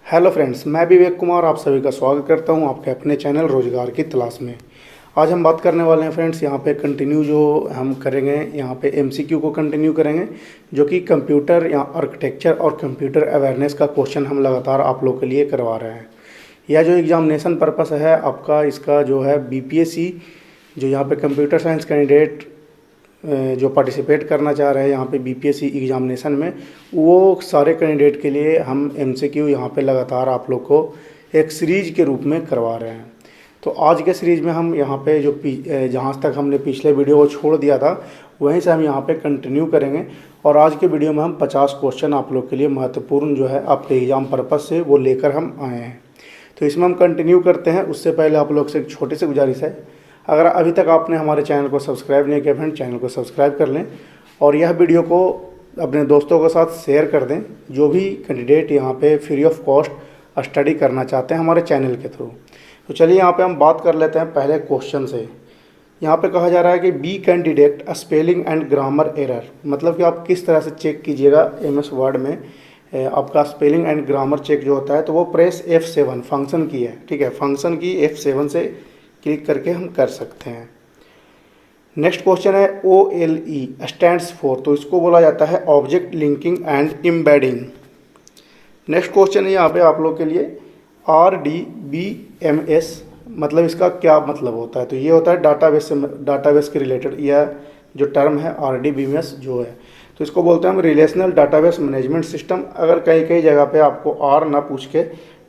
Hello friends, मैं विवेक कुमार आप सभी का स्वागत करता हूं आपके अपने चैनल रोजगार की तलाश में। आज हम बात करने वाले हैं फ्रेंड्स, यहां पे कंटिन्यू जो हम करेंगे यहां पे एमसीक्यू को कंटिन्यू करेंगे, जो कि कंप्यूटर या आर्किटेक्चर और कंप्यूटर अवेयरनेस का क्वेश्चन हम लगातार आप लोग के लिए करवा रहे हैं। यह जो एग्जामिनेशन पर्पस है आपका, इसका जो है बीपीएससी जो यहाँ पे कंप्यूटर साइंस कैंडिडेट जो पार्टिसिपेट करना चाह रहे हैं यहाँ पे बीपीएससी एग्जामिनेशन में, वो सारे कैंडिडेट के लिए हम एमसीक्यू यहाँ पे लगातार आप लोग को एक सीरीज के रूप में करवा रहे हैं। तो आज के सीरीज़ में हम यहाँ पे जो जहाँ तक हमने पिछले वीडियो को छोड़ दिया था वहीं से हम यहाँ पे कंटिन्यू करेंगे। और आज के वीडियो में हम 50 क्वेश्चन आप लोग के लिए महत्वपूर्ण जो है आपके एग्ज़ाम पर्पज़ से वो लेकर हम आए हैं। तो इसमें हम कंटिन्यू करते हैं। उससे पहले आप लोग से एक छोटी सी गुजारिश है, अगर अभी तक आपने हमारे चैनल को सब्सक्राइब नहीं किया फ्रेंड, चैनल को सब्सक्राइब कर लें और यह वीडियो को अपने दोस्तों के साथ शेयर कर दें जो भी कैंडिडेट यहाँ पे फ्री ऑफ कॉस्ट स्टडी करना चाहते हैं हमारे चैनल के थ्रू। तो चलिए यहाँ पे हम बात कर लेते हैं पहले क्वेश्चन से। यहाँ पे कहा जा रहा है कि B candidate spelling and grammar error, मतलब कि आप किस तरह से चेक कीजिएगा एमएस वर्ड में आपका स्पेलिंग एंड ग्रामर चेक जो होता है, तो वो प्रेस F7 फंक्शन की है, ठीक है, फंक्शन की F7 से क्लिक करके हम कर सकते हैं। नेक्स्ट क्वेश्चन है OLE स्टैंड्स फॉर, तो इसको बोला जाता है object linking and embedding. Next question है यहाँ पे आप लोग के लिए RDBMS, मतलब इसका क्या मतलब होता है, तो ये होता है डाटाबेस के रिलेटेड यह जो टर्म है RDBMS जो है, तो इसको बोलते हैं हम रिलेशनल डाटाबेस मैनेजमेंट सिस्टम। अगर कई कई जगह पे आपको R ना पूछ के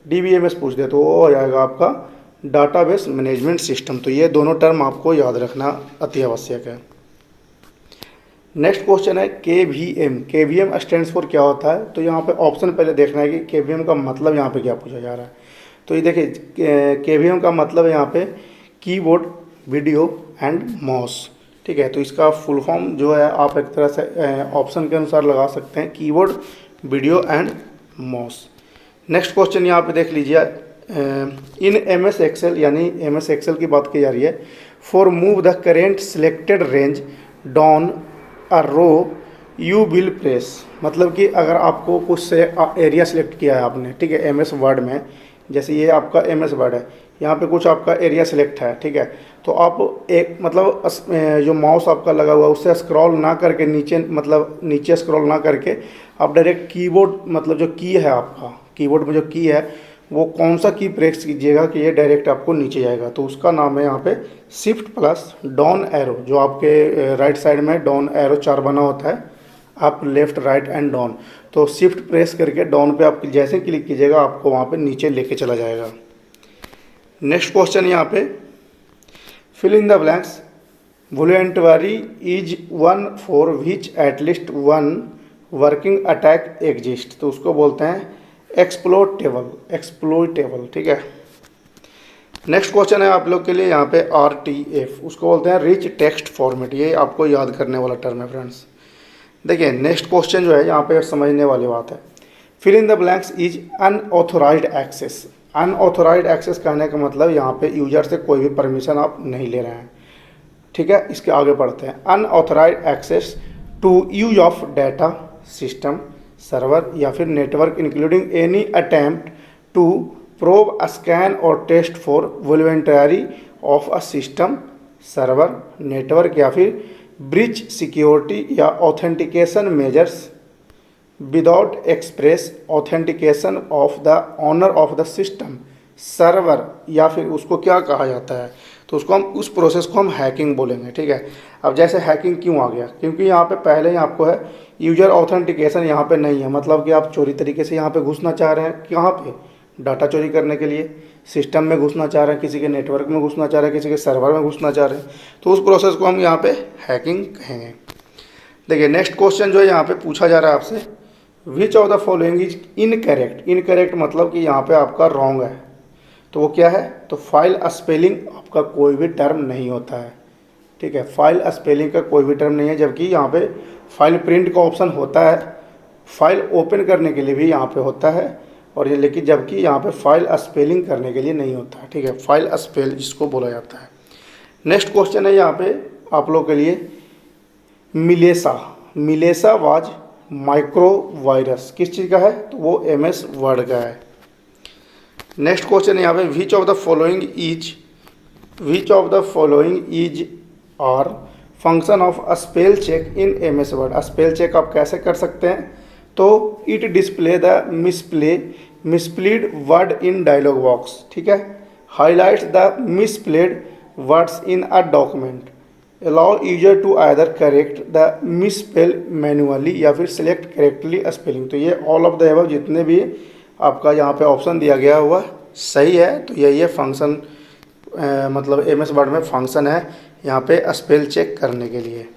DBMS पूछ दे तो वो हो जाएगा आपका डाटाबेस मैनेजमेंट सिस्टम। तो ये दोनों टर्म आपको याद रखना अति आवश्यक है। नेक्स्ट क्वेश्चन है KVM स्टैंड्स फॉर क्या होता है, तो यहाँ पे ऑप्शन पहले देखना है कि KVM का मतलब यहाँ पे क्या पूछा जा रहा है। तो ये देखिए KVM का मतलब है यहाँ पे कीबोर्ड वीडियो एंड माउस, ठीक है। तो इसका फुल फॉर्म जो है आप एक तरह से ऑप्शन के अनुसार लगा सकते हैं, keyboard video and mouse. Next question यहाँ पे देख लीजिए, इन MS एक्सेल, यानी MS एक्सेल की बात की जा रही है, for move the current selected range down a row you will press, मतलब कि अगर आपको कुछ से एरिया सिलेक्ट किया है आपने, ठीक है, MS वर्ड में, जैसे ये आपका MS वर्ड है, यहाँ पे कुछ आपका एरिया सिलेक्ट है, ठीक है, तो आप एक मतलब जो माउस आपका लगा हुआ है उससे स्क्रॉल ना करके नीचे, मतलब नीचे स्क्रॉल ना करके आप डायरेक्ट कीबोर्ड, मतलब जो की है आपका कीबोर्ड में जो की है वो कौन सा की प्रेस कीजिएगा कि ये डायरेक्ट आपको नीचे जाएगा, तो उसका नाम है यहाँ पे शिफ्ट प्लस डाउन एरो। जो आपके राइट साइड में डाउन एरो 4 बना होता है, आप लेफ्ट राइट एंड डाउन, तो शिफ्ट प्रेस करके डाउन पे आप जैसे क्लिक कीजिएगा आपको वहाँ पे नीचे लेके चला जाएगा। नेक्स्ट क्वेश्चन यहाँ पे fill in the blanks, voluntary is one for which at least one working attack exist, तो उसको बोलते हैं एक्सप्लोइटेबल, ठीक है। नेक्स्ट क्वेश्चन है आप लोग के लिए यहाँ पे RTF, उसको बोलते हैं रिच टेक्स्ट फॉर्मेट, ये आपको याद करने वाला टर्म है फ्रेंड्स। देखिए नेक्स्ट क्वेश्चन जो है यहाँ पे समझने वाली बात है, fill in the blanks is unauthorised access. Unauthorised access कहने का मतलब यहाँ पे यूजर से कोई भी परमिशन आप नहीं ले रहे हैं, ठीक है। इसके आगे पढ़ते हैं, unauthorized access to use of data system server या फिर network including any attempt to probe scan और test for voluntary of a system server network या फिर ब्रिज सिक्योरिटी या authentication measures without express authentication of the owner of the system server, या फिर उसको क्या कहा जाता है, तो उसको हम उस प्रोसेस को हम हैकिंग बोलेंगे, ठीक है। अब जैसे हैकिंग क्यों आ गया, क्योंकि यहाँ पे पहले ही आपको है यूजर ऑथेंटिकेशन यहाँ पे नहीं है, मतलब कि आप चोरी तरीके से यहाँ पे घुसना चाह रहे हैं, कहाँ पे, डाटा चोरी करने के लिए सिस्टम में घुसना चाह रहे हैं, किसी के नेटवर्क में घुसना चाह रहे हैं, किसी के सर्वर में घुसना चाह रहे हैं, तो उस प्रोसेस को हम यहाँ पे हैकिंग कहेंगे। देखिए नेक्स्ट क्वेश्चन जो है यहाँ पे पूछा जा रहा है आपसे, विच of the following is incorrect. Incorrect मतलब कि यहाँ पे आपका रॉन्ग है, तो वो क्या है, तो फाइल स्पेलिंग आपका कोई भी टर्म नहीं होता है, ठीक है, फाइल स्पेलिंग का कोई भी टर्म नहीं है, जबकि यहाँ पे फाइल प्रिंट का ऑप्शन होता है, फाइल ओपन करने के लिए भी यहाँ पे होता है, और ये लेकिन जबकि यहाँ पे फाइल स्पेलिंग करने के लिए नहीं होता है, ठीक है, फाइल स्पेल जिसको बोला जाता है। नेक्स्ट क्वेश्चन है यहाँ पे आप लोग के लिए, मिलेसा वाज माइक्रो वायरस किस चीज़ का है, तो वो MS वर्ड का है। नेक्स्ट क्वेश्चन यहाँ पे which of the following is और function of a spell check in MS Word. Spell check आप कैसे कर सकते हैं, तो it display the misspelled word in dialog box, ठीक है, highlights the misspelled words in a document, allow user to either correct the misspell manually या फिर सेलेक्ट करेक्टली स्पेलिंग। तो ये ऑल ऑफ द अबव जितने भी आपका यहाँ पे ऑप्शन दिया गया हुआ सही है। तो ये फंक्शन मतलब एमएस वर्ड में फंक्शन है यहाँ पे स्पेल चेक करने के लिए।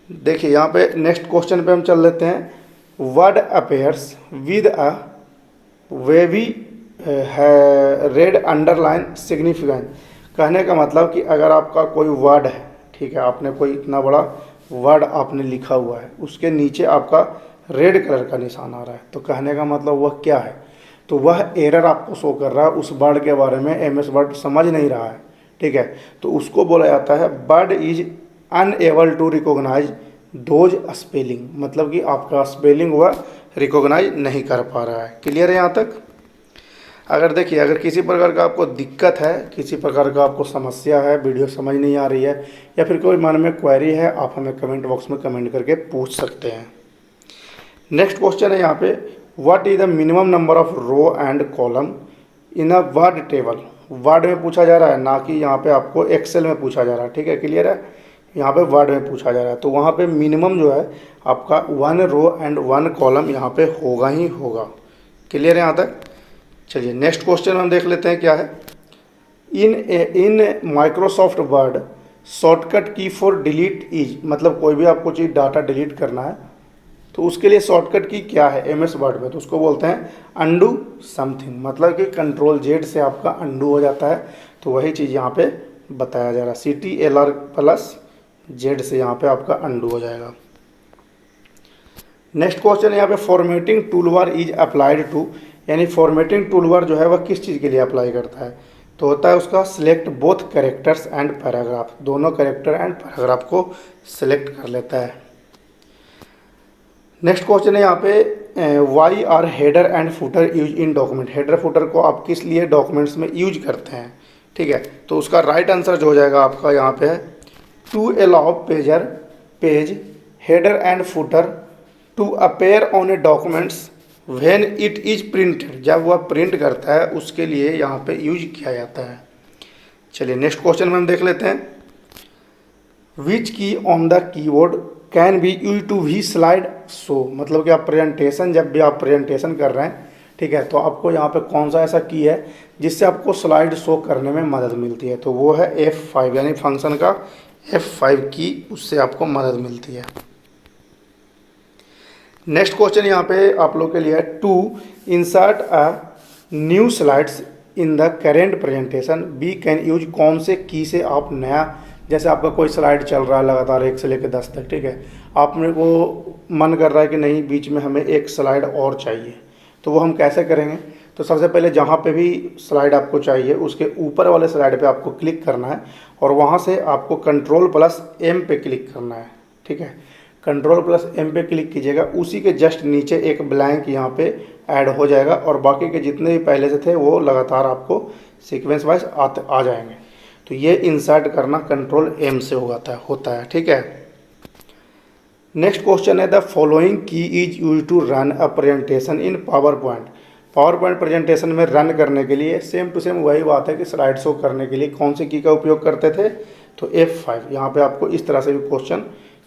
देखिए यहाँ पे नेक्स्ट क्वेश्चन पे हम चल लेते हैं। Word appears with a wavy red underline significant. कहने का मतलब कि अगर आपका कोई वर्ड है, ठीक है, आपने कोई इतना बड़ा वर्ड आपने लिखा हुआ है, उसके नीचे आपका रेड कलर का निशान आ रहा है, तो कहने का मतलब वह क्या है, तो वह एरर आपको शो कर रहा है, उस वर्ड के बारे में एमएस वर्ड समझ नहीं रहा है, ठीक है, तो उसको बोला जाता है word is unable to recognise those spelling. मतलब कि आपका स्पेलिंग वह रिकॉग्नाइज नहीं कर पा रहा है। क्लियर है यहाँ तक। अगर देखिए, अगर किसी प्रकार का आपको दिक्कत है, किसी प्रकार का आपको समस्या है, वीडियो समझ नहीं आ रही है, या फिर कोई मन में क्वेरी है, आप हमें कमेंट बॉक्स में कमेंट करके पूछ सकते हैं। नेक्स्ट क्वेश्चन है यहाँ पे, what is the minimum number of row and column in a word table. Word में पूछा जा रहा है, ना कि यहाँ पे आपको एक्सेल में पूछा जा रहा है, ठीक है, क्लियर है। यहाँ पे वर्ड में पूछा जा रहा है, तो वहाँ पे मिनिमम जो है आपका 1 रो एंड 1 कॉलम यहाँ पे होगा ही होगा। क्लियर है यहाँ तक। चलिए नेक्स्ट क्वेश्चन हम देख लेते हैं क्या है। इन माइक्रोसॉफ्ट वर्ड शॉर्टकट की फॉर डिलीट इज, मतलब कोई भी आपको चीज़ डाटा डिलीट करना है तो उसके लिए शॉर्टकट की क्या है एमएस वर्ड में, तो उसको बोलते हैं अंडू समथिंग। मतलब कि कंट्रोल जेड से आपका अंडू हो जाता है, तो वही चीज़ यहाँ पे बताया जा रहा है, CTLR+Z से यहाँ पे आपका अंडू हो जाएगा। नेक्स्ट क्वेश्चन यहाँ पे formatting toolbar is applied to, यानी फॉर्मेटिंग टूलबार जो है वह किस चीज़ के लिए अप्लाई करता है, तो होता है उसका select both characters and paragraph, दोनों कैरेक्टर एंड पैराग्राफ को सिलेक्ट कर लेता है। नेक्स्ट क्वेश्चन है यहाँ पे why are header and footer use in document. Header footer को आप किस लिए डॉक्यूमेंट्स में यूज करते हैं, ठीक है, तो उसका राइट आंसर जो हो जाएगा आपका यहाँ पे है to allow page header and footer to appear on a documents when it is printed. जब वह प्रिंट करता है उसके लिए यहाँ पे यूज किया जाता है। चलिए नेक्स्ट क्वेश्चन में हम देख लेते हैं। Which key on the keyboard can be use to view slide show. मतलब कि आप प्रेजेंटेशन, जब भी आप प्रेजेंटेशन कर रहे हैं, ठीक है, तो आपको यहाँ पे कौन सा ऐसा की है जिससे आपको स्लाइड शो करने में मदद मिलती है, तो वो है F5, यानी फंक्शन का F5 की, उससे आपको मदद मिलती है। नेक्स्ट क्वेश्चन यहाँ पे आप लोग के लिए है to insert a new slides in the current presentation we can use. कौन से की से आप नया, जैसे आपका कोई स्लाइड चल रहा है लगातार 1 से लेकर 10 तक, ठीक है, आपने को मन कर रहा है कि नहीं बीच में हमें एक स्लाइड और चाहिए, तो वो हम कैसे करेंगे, तो सबसे पहले जहाँ पे भी स्लाइड आपको चाहिए उसके ऊपर वाले स्लाइड पे आपको क्लिक करना है और वहाँ से आपको Ctrl+M पे क्लिक करना है, ठीक है, Ctrl+M पे क्लिक कीजिएगा, उसी के जस्ट नीचे एक ब्लैंक यहाँ पे ऐड हो जाएगा और बाकी के जितने भी पहले से थे वो लगातार आपको सीक्वेंस वाइज आ जाएंगे। तो ये इंसर्ट करना Ctrl+M से होता है, ठीक है। नेक्स्ट क्वेश्चन है the following key is use to run a presentation in PowerPoint. PowerPoint presentation में रन करने के लिए सेम टू सेम वही बात है कि स्लाइड शो करने के लिए कौन सी की का उपयोग करते थे, तो F5। यहाँ पे आपको इस तरह से भी क्वेश्चन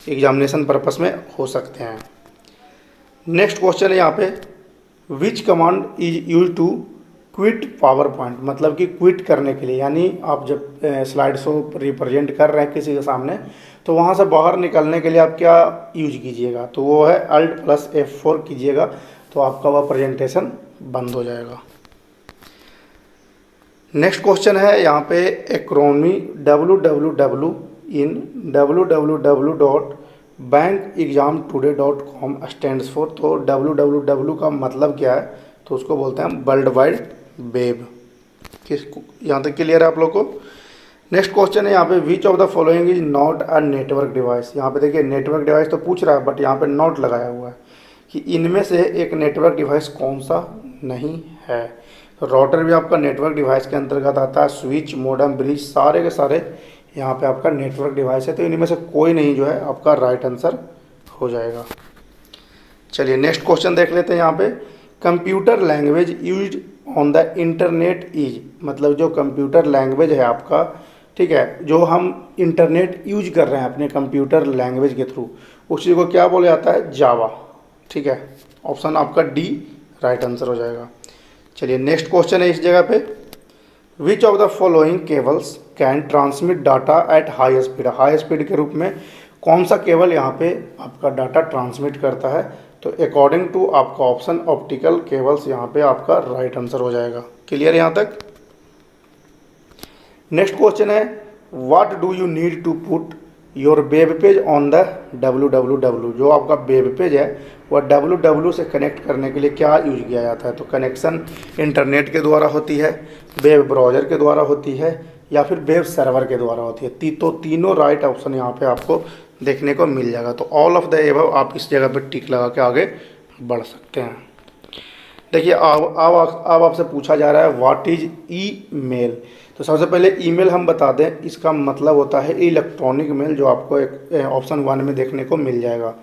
एग्जामिनेशन पर्पस में हो सकते हैं। नेक्स्ट क्वेश्चन है यहाँ पे which command is use to quit PowerPoint. मतलब कि क्विट करने के लिए, यानी आप जब स्लाइड शो रिप्रेजेंट कर रहे हैं किसी के सामने, तो वहाँ से बाहर निकलने के लिए आप क्या यूज कीजिएगा, तो वो है Alt+F4 कीजिएगा, तो आपका वह प्रेजेंटेशन बंद हो जाएगा। नेक्स्ट क्वेश्चन है यहाँ पे एक्रोनी www in www.bankexamtoday.com stands for. तो www का मतलब क्या है, तो उसको बोलते हैं वर्ल्ड वाइड वेब। यहाँ तक क्लियर है आप लोग को। नेक्स्ट क्वेश्चन है यहाँ पे which of the following is not a network device. यहाँ पे देखिए नेटवर्क डिवाइस तो पूछ रहा है, बट यहाँ पे नॉट लगाया हुआ है कि इनमें से एक नेटवर्क डिवाइस कौन सा नहीं है। तो राउटर भी आपका नेटवर्क डिवाइस के अंतर्गत आता है। स्विच, मॉडेम, ब्रिज सारे के सारे यहाँ पे आपका नेटवर्क डिवाइस है। तो इनमें से कोई नहीं जो है आपका राइट आंसर हो जाएगा। चलिए नेक्स्ट क्वेश्चन देख लेते हैं। यहाँ पे computer language used on the internet is, मतलब जो कंप्यूटर लैंग्वेज है आपका, ठीक है, जो हम इंटरनेट यूज कर रहे हैं अपने कंप्यूटर लैंग्वेज के थ्रू, उस चीज़ को क्या बोला जाता है? जावा। ठीक है, ऑप्शन आपका डी राइट आंसर हो जाएगा। चलिए नेक्स्ट क्वेश्चन है इस जगह पे, which of the following cables can transmit data at high speed. High speed के रूप में कौन सा केबल यहाँ पे आपका डाटा ट्रांसमिट करता है? तो अकॉर्डिंग टू आपका ऑप्शन ऑप्टिकल केबल्स यहाँ पे आपका राइट आंसर हो जाएगा। क्लियर यहाँ तक? नेक्स्ट क्वेश्चन है, what do you need to put your web page on the www। जो आपका वेब पेज है वह www से कनेक्ट करने के लिए क्या यूज किया जाता है? तो कनेक्शन इंटरनेट के द्वारा होती है, वेब ब्राउज़र के द्वारा होती है, या फिर वेब सर्वर के द्वारा होती है। तो तीनों राइट ऑप्शन यहाँ पे आपको देखने को मिल जाएगा। तो ऑल ऑफ द एबव आप इस जगह पे टिक लगा के आगे बढ़ सकते हैं। देखिए अब आपसे पूछा जा रहा है व्हाट इज ईमेल। तो सबसे पहले ईमेल हम बता दें, इसका मतलब होता है इलेक्ट्रॉनिक मेल, जो आपको एक ऑप्शन 1 में देखने को मिल जाएगा।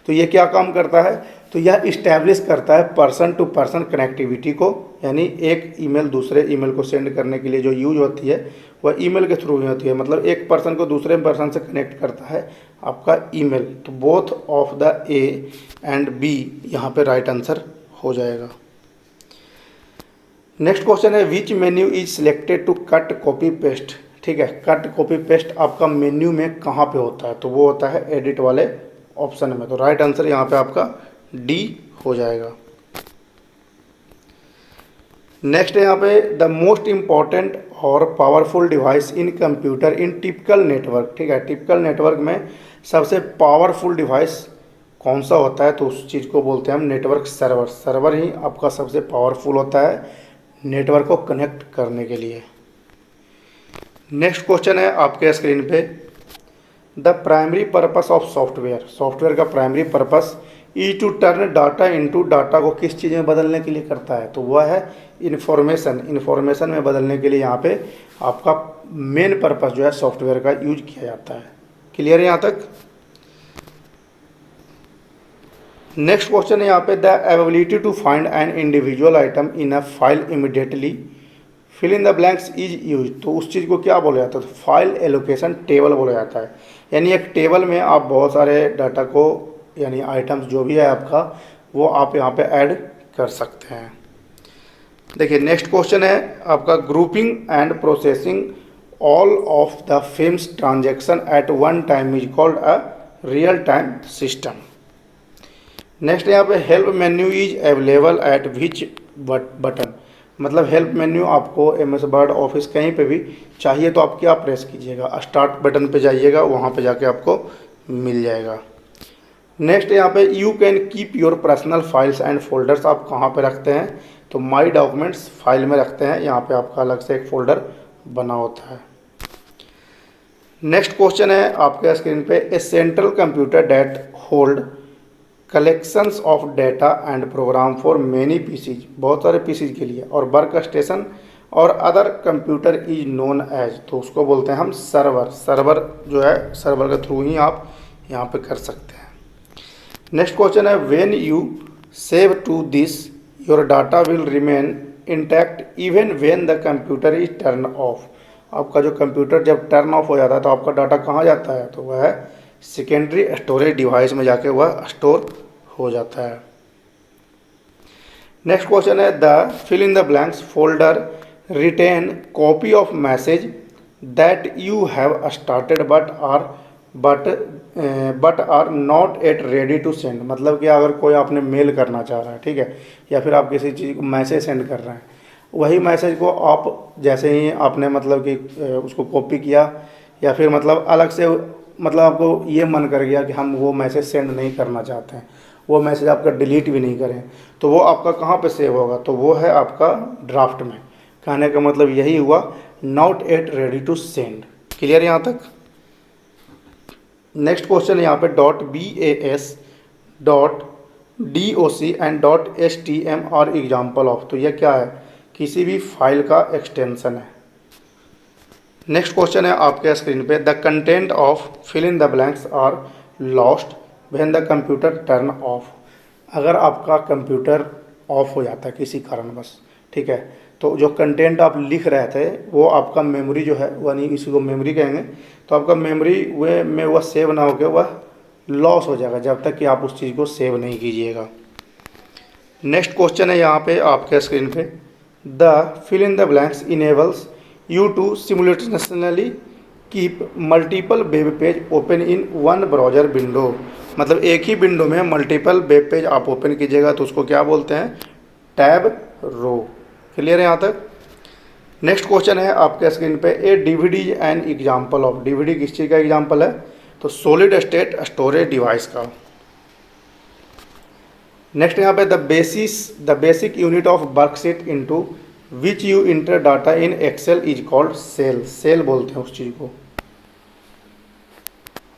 तो ये क्या काम करता है? तो यह इस्टेब्लिश करता है पर्सन टू पर्सन कनेक्टिविटी को, यानी एक ईमेल दूसरे ईमेल को सेंड करने के लिए जो यूज होती है वह ईमेल के थ्रू ही होती है। मतलब एक पर्सन को दूसरे पर्सन से कनेक्ट करता है आपका ईमेल। तो both of the A and B यहाँ पे राइट आंसर हो जाएगा। नेक्स्ट क्वेश्चन है, which menu is selected to cut copy paste. ठीक है, कट कॉपी पेस्ट आपका मेन्यू में कहाँ पे होता है? तो वो होता है एडिट वाले ऑप्शन में। तो राइट आंसर यहाँ पे आपका डी हो जाएगा। नेक्स्ट है यहाँ पे, द मोस्ट इम्पॉर्टेंट और पावरफुल डिवाइस इन कंप्यूटर इन टिपिकल नेटवर्क। ठीक है, टिपिकल नेटवर्क में सबसे पावरफुल डिवाइस कौन सा होता है? तो उस चीज़ को बोलते हैं हम नेटवर्क सर्वर। सर्वर ही आपका सबसे पावरफुल होता है नेटवर्क को कनेक्ट करने के लिए। नेक्स्ट क्वेश्चन है आपके स्क्रीन पे, the primary purpose of software. Software का primary purpose is to turn data into, data को किस चीज़ में बदलने के लिए करता है? तो वह है इन्फॉर्मेशन। इन्फॉर्मेशन में बदलने के लिए यहाँ पे आपका मेन पर्पस जो है सॉफ्टवेयर का यूज किया जाता है। क्लियर है यहाँ तक? नेक्स्ट क्वेश्चन है यहाँ पे, the ability to find an individual item in a file immediately fill in the blanks is use. तो उस चीज़ को क्या बोला जाता है? तो फाइल एलोकेशन टेबल बोला जाता है। यानी एक टेबल में आप बहुत सारे डाटा को, यानी आइटम्स जो भी है आपका, वो आप यहाँ पे ऐड कर सकते हैं। देखिए नेक्स्ट क्वेश्चन है आपका, grouping and processing all of the films transaction at one time is called a real time system. Next यहाँ पे, help menu is available at which button. मतलब हेल्प मेन्यू आपको MS वर्ड ऑफिस कहीं पे भी चाहिए तो आप क्या प्रेस कीजिएगा? स्टार्ट बटन पे जाइएगा, वहाँ पे जाके आपको मिल जाएगा। नेक्स्ट यहाँ पे, you can keep your personal files and folders. आप कहाँ पे रखते हैं? तो माई डॉक्यूमेंट्स फाइल में रखते हैं। यहाँ पे आपका अलग से एक फोल्डर बना होता है। नेक्स्ट क्वेश्चन है आपके स्क्रीन पे, a central computer that holds collections of data and program for many PCs. बहुत सारे पीसीज के लिए, और वर्क स्टेशन और other computer is known as. तो उसको बोलते हैं हम सर्वर। सर्वर जो है, सर्वर के थ्रू ही आप यहाँ पे कर सकते हैं। नेक्स्ट क्वेश्चन है, when you save to this your data will remain intact even when the computer is turn off. आपका जो कंप्यूटर जब टर्न ऑफ हो जाता है तो आपका डाटा कहाँ जाता है? तो वह है सेकेंडरी स्टोरेज डिवाइस में जाके वह स्टोर हो जाता है। नेक्स्ट क्वेश्चन है, the fill in the blanks folder retain copy of message that you have started but are not yet ready to send. मतलब कि अगर कोई आपने मेल करना चाह रहा है, ठीक है, या फिर आप किसी चीज़ को मैसेज सेंड कर रहे हैं, वही मैसेज को आप जैसे ही आपने मतलब कि उसको कॉपी किया, या फिर मतलब अलग से, मतलब आपको ये मन कर गया कि हम वो मैसेज सेंड नहीं करना चाहते हैं, वो मैसेज आपका डिलीट भी नहीं करें, तो वो आपका कहाँ पे सेव होगा? तो वो है आपका ड्राफ्ट में। कहने का मतलब यही हुआ, not yet ready to send. Clear यहाँ तक? नेक्स्ट क्वेश्चन यहाँ पे, .bas .doc and .stm are example of. तो ये क्या है किसी भी फाइल का एक्सटेंशन है। नेक्स्ट क्वेश्चन है आपके स्क्रीन पे, the content of fill in the blanks are lost when the computer turn off. अगर आपका कंप्यूटर ऑफ हो जाता है किसी कारणवश, ठीक है, तो जो कंटेंट आप लिख रहे थे वो आपका मेमोरी जो है, यानी इसी को मेमोरी कहेंगे, तो आपका मेमोरी वे में वह सेव ना होकर वह लॉस हो जाएगा जब तक कि आप उस चीज़ को सेव नहीं कीजिएगा। नेक्स्ट क्वेश्चन है यहाँ पे आपके स्क्रीन पे, the fill in the blanks enables you to simultaneously keep multiple web page open in one browser window. मतलब एक ही विंडो में मल्टीपल वेब पेज आप ओपन कीजिएगा तो उसको क्या बोलते हैं, टैब रो। क्लियर है यहाँ तक। नेक्स्ट क्वेश्चन है आपके स्क्रीन पे, a DVD an example of. DVD किस चीज़ का एग्जाम्पल है, तो सॉलिड स्टेट स्टोरेज डिवाइस का। नेक्स्ट यहाँ पे, the basic unit of worksheet into which you enter data in Excel is called cell. Cell बोलते हैं उस चीज़ को।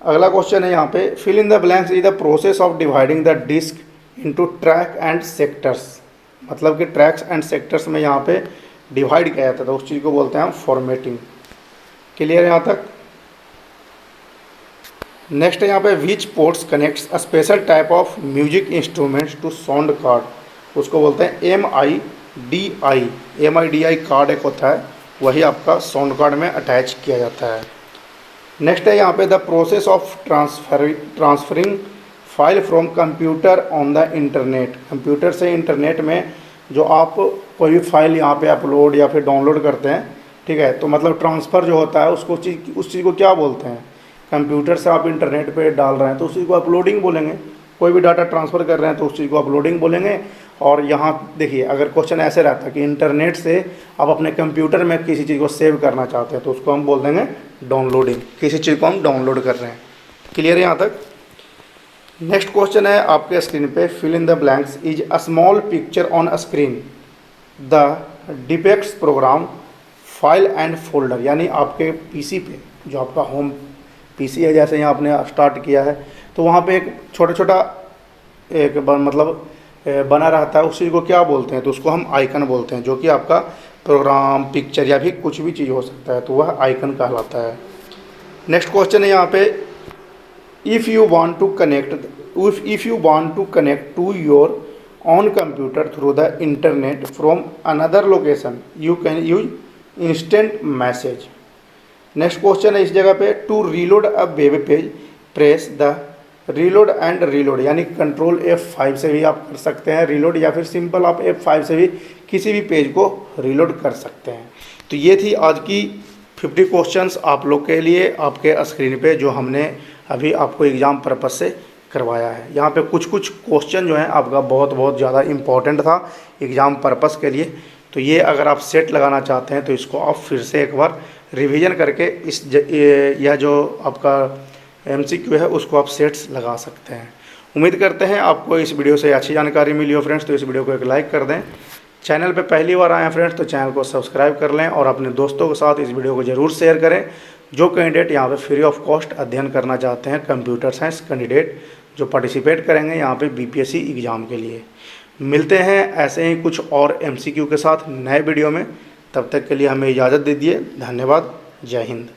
अगला क्वेश्चन है यहाँ पे, fill in the blanks is the process of dividing the disk into track and sectors. मतलब कि ट्रैक्स एंड सेक्टर्स में यहाँ पे डिवाइड किया जाता था, उस चीज़ को बोलते हैं हम फॉर्मेटिंग। क्लियर है यहाँ तक। नेक्स्ट है यहाँ पे, which ports connects a special type of music instruments to sound card. उसको बोलते हैं MIDI। MIDI कार्ड एक होता है, वही आपका साउंड कार्ड में अटैच किया जाता है। नेक्स्ट है यहाँ पे, the process of transferring file from computer on the internet. Computer से इंटरनेट में जो आप कोई भी फाइल यहाँ पे अपलोड या फिर डाउनलोड करते हैं, ठीक है, तो मतलब ट्रांसफ़र जो होता है उसको उस चीज़ को क्या बोलते हैं, कंप्यूटर से आप इंटरनेट पे डाल रहे हैं तो उस चीज़ को अपलोडिंग बोलेंगे। कोई भी डाटा ट्रांसफ़र कर रहे हैं तो उस चीज़ को अपलोडिंग बोलेंगे। और यहाँ देखिए, अगर क्वेश्चन ऐसे रहता है कि इंटरनेट से आप अपने कंप्यूटर में किसी चीज़ को सेव करना चाहते हैं तो उसको हम बोल देंगे डाउनलोडिंग। किसी चीज़ को हम डाउनलोड कर रहे हैं। क्लियर है यहाँ तक। नेक्स्ट क्वेश्चन है आपके स्क्रीन पे, fill in the blanks is a small picture on a screen the depicts program file and folder. यानी आपके पीसी पे, जो आपका होम पीसी है, जैसे यहाँ आपने स्टार्ट किया है तो वहाँ पे एक छोटा छोटा एक मतलब बना रहता है, उस चीज़ को क्या बोलते हैं, तो उसको हम आइकन बोलते हैं, जो कि आपका प्रोग्राम, पिक्चर या भी कुछ भी चीज़ हो सकता है, तो वह आइकन कहलाता है। नेक्स्ट क्वेश्चन है यहाँ पे, if you want to connect to your own computer through the internet from another location you can use instant message। Next question है इस जगह पे, to reload a web page press the reload and reload. यानी control F5 से भी आप कर सकते हैं रीलोड, या फिर सिंपल आप F5 से भी किसी भी पेज को रीलोड कर सकते हैं। तो ये थी आज की 50 क्वेश्चंस आप लोग के लिए आपके स्क्रीन पे, जो हमने अभी आपको एग्ज़ाम पर्पस से करवाया है। यहाँ पे कुछ क्वेश्चन जो हैं आपका बहुत ज़्यादा इम्पॉर्टेंट था एग्ज़ाम पर्पस के लिए। तो ये अगर आप सेट लगाना चाहते हैं तो इसको आप फिर से एक बार रिवीजन करके यह जो आपका MCQ है उसको आप सेट्स लगा सकते हैं। उम्मीद करते हैं आपको इस वीडियो से अच्छी जानकारी मिली हो फ्रेंड्स। तो इस वीडियो को एक लाइक कर दें। चैनल पे पहली बार आए हैं फ्रेंड्स तो चैनल को सब्सक्राइब कर लें और अपने दोस्तों के साथ इस वीडियो को ज़रूर शेयर करें, जो कैंडिडेट यहाँ पे फ्री ऑफ कॉस्ट अध्ययन करना चाहते हैं, कंप्यूटर साइंस कैंडिडेट जो पार्टिसिपेट करेंगे यहाँ पे BPSC एग्ज़ाम के लिए। मिलते हैं ऐसे ही कुछ और MCQ के साथ नए वीडियो में। तब तक के लिए हमें इजाज़त दीजिए। धन्यवाद। जय हिंद।